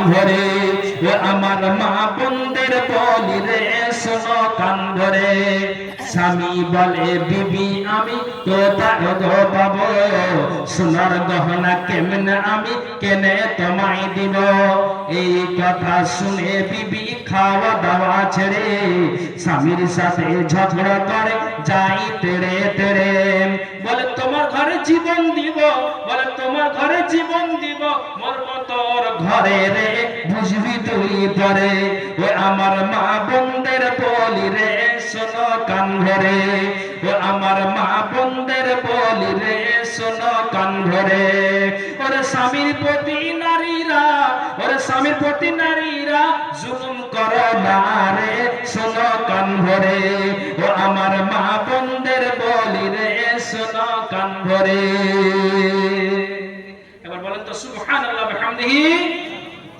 ভরে। ও আমার মা বোনদের বলি রে শোনো কান ধরে। স্বামী বলে বিবি আমি কোথায় গো পাবো, সোনার গহনা কেমনে আমি কেনে তোমায় দিব। এই কথা শুনে বিবি খাওয়া দাওয়া ছেড়ে স্বামীর সাথে ঝগড়া করে যাই তেড়ে তেড়ে। বলে তোমার ঘরে জীবন দিব, বলে তোমার ঘরে জীবন দিব, মরব তোর ঘরে রে বুঝবি তুই পরে। ও আমার মা বোনদের বলি রে শোনো কান ধরে। ও আমার মা বোনদের বলি রে শোনো কান ধরে। ওরে স্বামীর প্রতি নারীরা, ওরে স্বামীর প্রতি নারীরা জুলুম করো না রে শোনো কান ধরে। ও আমার মা